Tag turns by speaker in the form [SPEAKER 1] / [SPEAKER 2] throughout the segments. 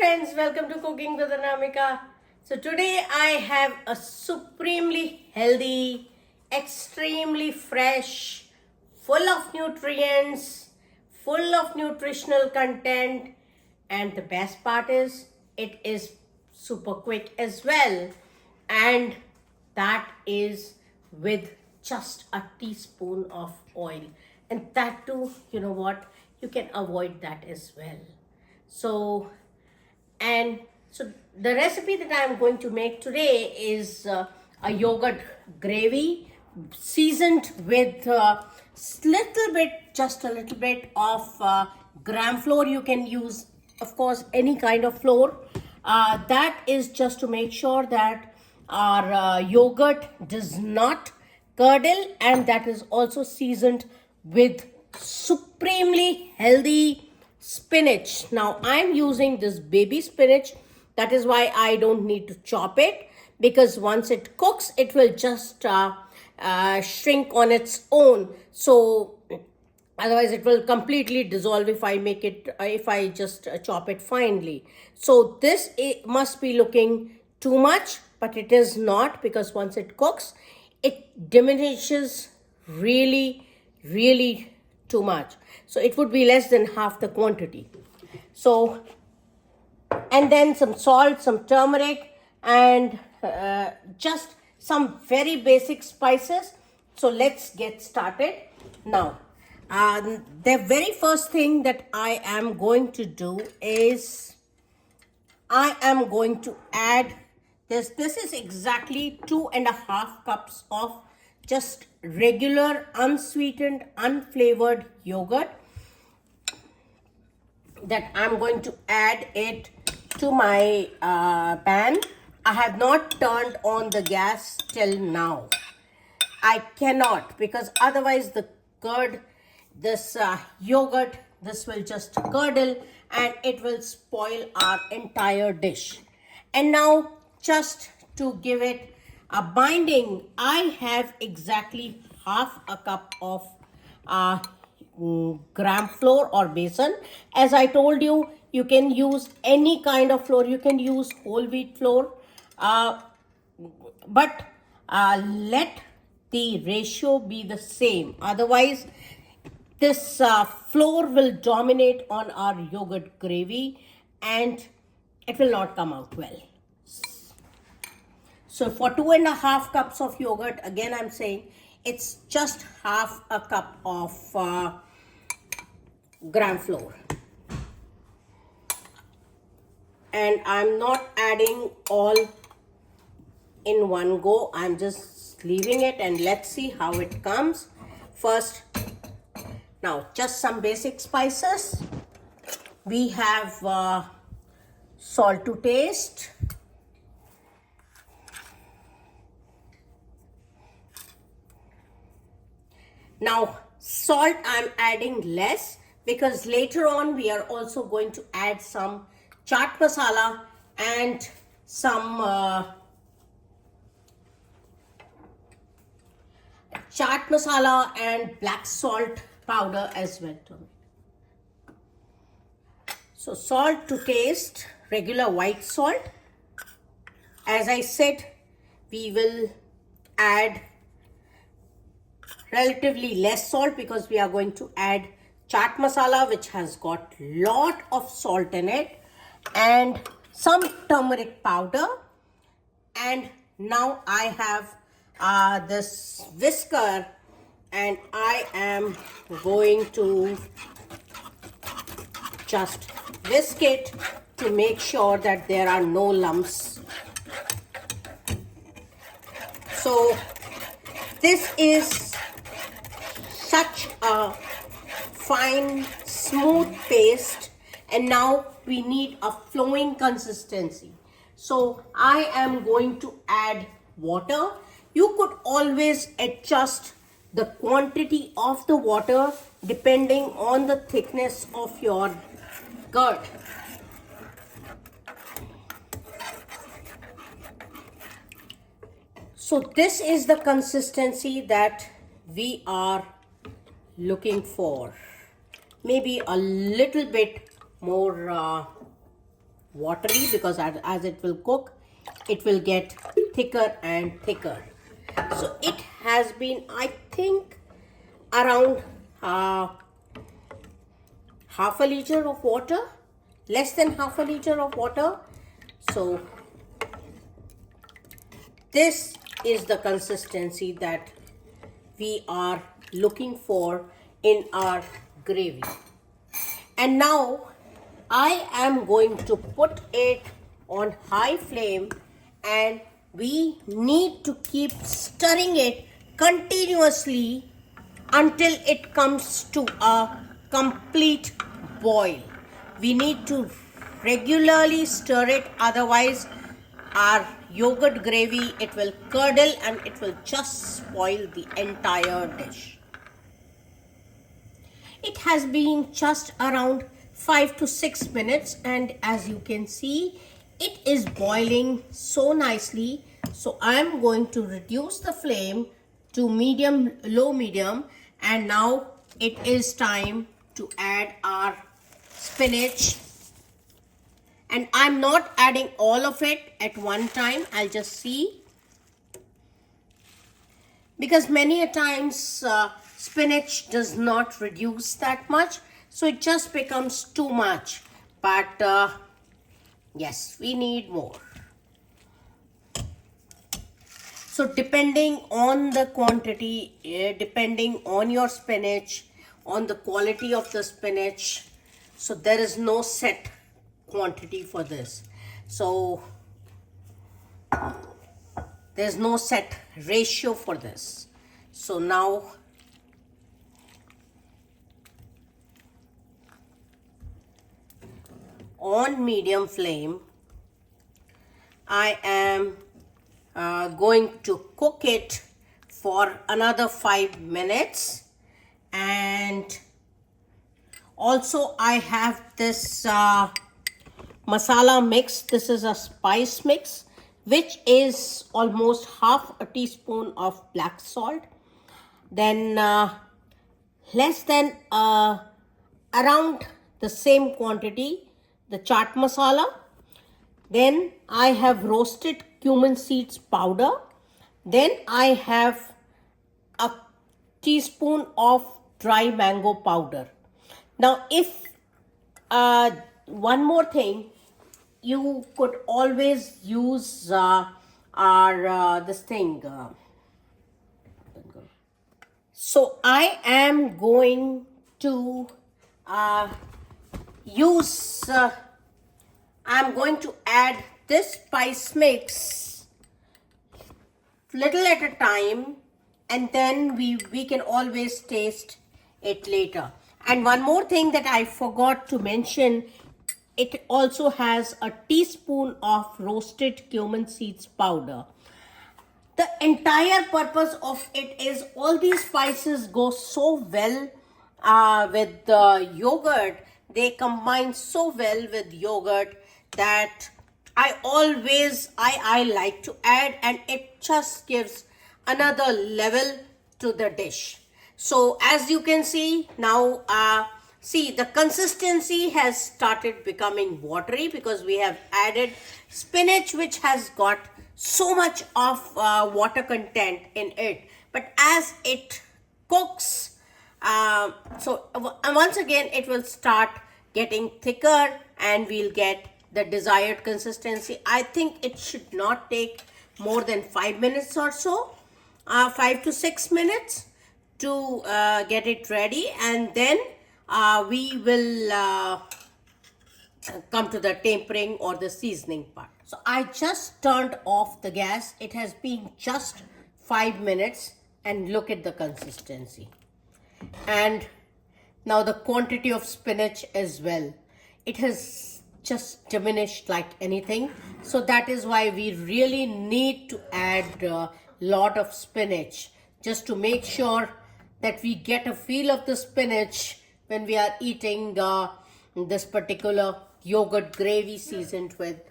[SPEAKER 1] friends, welcome to Cooking with Anamika. So today I have a supremely healthy, extremely fresh, full of nutrients, full of nutritional content, and the best part is it is super quick as well. And that is with just a teaspoon of oil. And that too, you know what? You can avoid that as well. So, and so the recipe that I'm going to make today is a yogurt gravy seasoned with just a little bit of gram flour. You can use, of course, any kind of flour. That is just to make sure that our yogurt does not curdle, and that is also seasoned with supremely healthy spinach. Now I'm using this baby spinach. That is why I don't need to chop it, because once it cooks it will just shrink on its own. So otherwise it will completely dissolve if I just chop it finely. So this, it must be looking too much, but it is not, because once it cooks it diminishes really too much. So it would be less than half the quantity. So, and then some salt, some turmeric, and just some very basic spices. So let's get started now. The very first thing that I am going to do is I am going to add this. This is exactly 2.5 cups of just regular, unsweetened, unflavored yogurt that I'm going to add it to my pan. I have not turned on the gas till now. I cannot, because otherwise the yogurt, this will just curdle and it will spoil our entire dish. And now, just to give it a binding, I have exactly half a cup of gram flour or besan. As I told you, you can use any kind of flour. You can use whole wheat flour, but let the ratio be the same. Otherwise, this flour will dominate on our yogurt gravy and it will not come out well. So for 2.5 cups of yogurt, again I'm saying it's just half a cup of gram flour. And I'm not adding all in one go. I'm just leaving it and let's see how it comes. First, now just some basic spices. We have salt to taste. Now salt I'm adding less, because later on we are also going to add some chaat masala and some chaat masala and black salt powder as well to it. So salt to taste, regular white salt. As I said, we will add relatively less salt because we are going to add chaat masala, which has got lot of salt in it, and some turmeric powder. And now I have this whisker, and I am going to just whisk it to make sure that there are no lumps. So this is such a fine, smooth paste, and now we need a flowing consistency. So I am going to add water. You could always adjust the quantity of the water depending on the thickness of your curd. So this is the consistency that we are looking for. Maybe a little bit more watery, because as it will cook, it will get thicker and thicker. So it has been, I think, around half a liter of water, less than half a liter of water. So this is the consistency that we are looking for in our gravy. And now I am going to put it on high flame, and we need to keep stirring it continuously until it comes to a complete boil. We need to regularly stir it, otherwise our yogurt gravy, it will curdle and it will just spoil the entire dish. It has been just around 5 to 6 minutes, and as you can see, it is boiling so nicely. So I am going to reduce the flame to medium, low medium, and now it is time to add our spinach. And I'm not adding all of it at one time. I'll just see, because many a times spinach does not reduce that much, so it just becomes too much. But yes, we need more. So depending on the quantity, depending on your spinach, on the quality of the spinach, so there is no set quantity for this. So there's no set ratio for this. So now on medium flame, I am going to cook it for another 5 minutes. And also I have this masala mix. This is a spice mix, which is almost half a teaspoon of black salt, then less than around the same quantity the chaat masala. Then I have roasted cumin seeds powder. Then I have a teaspoon of dry mango powder. Now if one more thing, you could always use this thing. So I am going to I'm going to add this spice mix little at a time, and then we can always taste it later. And one more thing that I forgot to mention, it also has a teaspoon of roasted cumin seeds powder. The entire purpose of it is all these spices go so well with the yogurt. They combine so well with yogurt that I like to add, and it just gives another level to the dish. So as you can see now, see the consistency has started becoming watery because we have added spinach, which has got so much of water content in it. But as it cooks, once again it will start getting thicker and we'll get the desired consistency. I think it should not take more than 5 minutes or so, 5 to 6 minutes to get it ready, and then we will come to the tempering or the seasoning part. So I just turned off the gas. It has been just 5 minutes, and look at the consistency. And now the quantity of spinach as well, it has just diminished like anything. So that is why we really need to add a lot of spinach, just to make sure that we get a feel of the spinach when we are eating this particular yogurt gravy seasoned with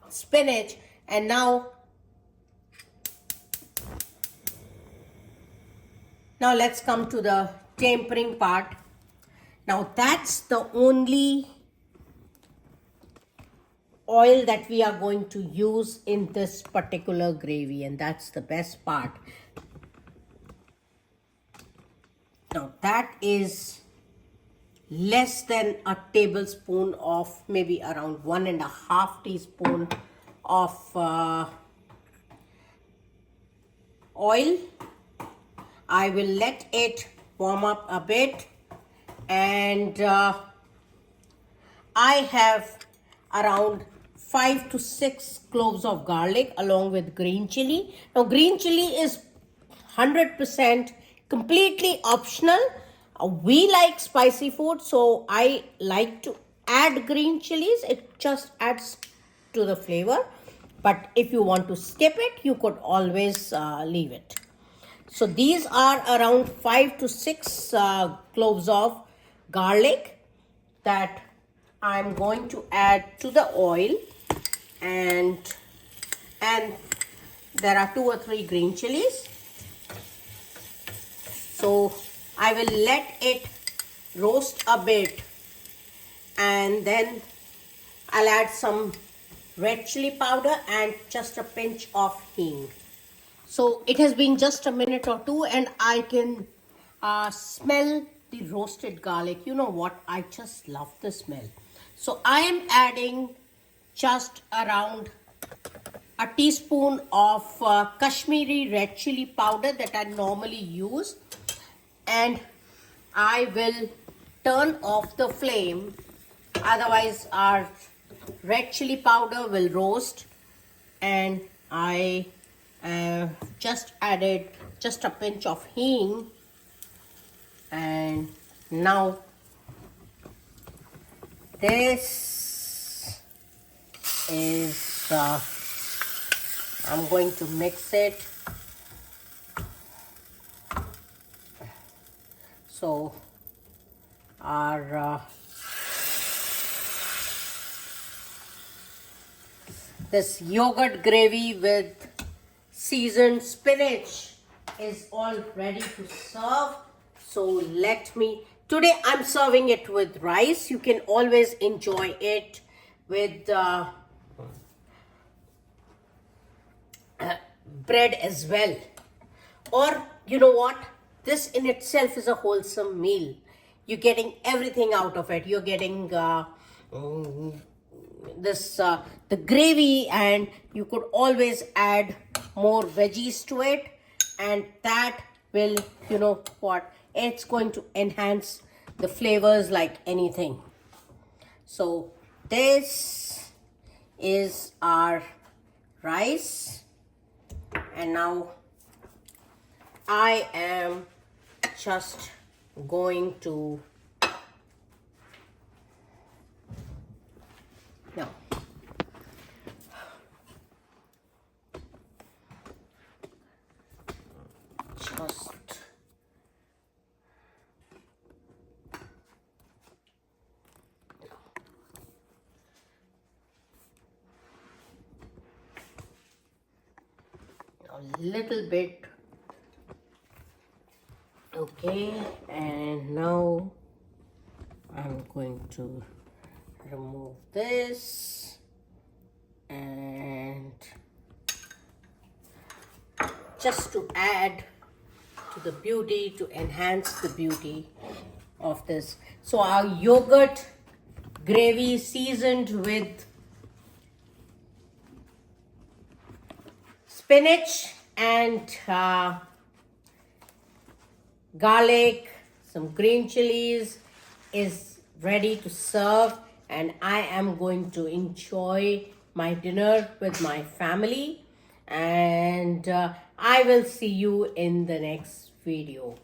[SPEAKER 1] spinach. And now let's come to the tempering part. Now that's the only oil that we are going to use in this particular gravy, and that's the best part. Now that is less than a tablespoon of, maybe around 1.5 teaspoon of oil. I will let it warm up a bit, and I have around 5 to 6 cloves of garlic along with green chili. Now green chili is 100% completely optional. We like spicy food, so I like to add green chilies. It just adds to the flavor. But if you want to skip it, you could always leave it. So these are around 5 to 6 cloves of garlic that I'm going to add to the oil, and there are 2 or 3 green chilies. So I will let it roast a bit, and then I'll add some red chili powder and just a pinch of hing. So it has been just a minute or two, and I can smell the roasted garlic. You know what? I just love the smell. So I am adding just around a teaspoon of Kashmiri red chili powder that I normally use, and I will turn off the flame, otherwise our red chili powder will roast. And I just added just a pinch of hing, and now this is I'm going to mix it. So our this yogurt gravy with seasoned spinach is all ready to serve. So today I'm serving it with rice. You can always enjoy it with bread as well. Or you know what? This in itself is a wholesome meal. You're getting everything out of it. You're getting the gravy, and you could always add more veggies to it, and that will, you know what, it's going to enhance the flavors like anything. So this is our rice, and now I am just going to now just a little bit. Okay, and now I'm going to remove this, and just to add to the beauty, to enhance the beauty of this. So our yogurt gravy seasoned with spinach and garlic, some green chilies is ready to serve, and I am going to enjoy my dinner with my family, and I will see you in the next video.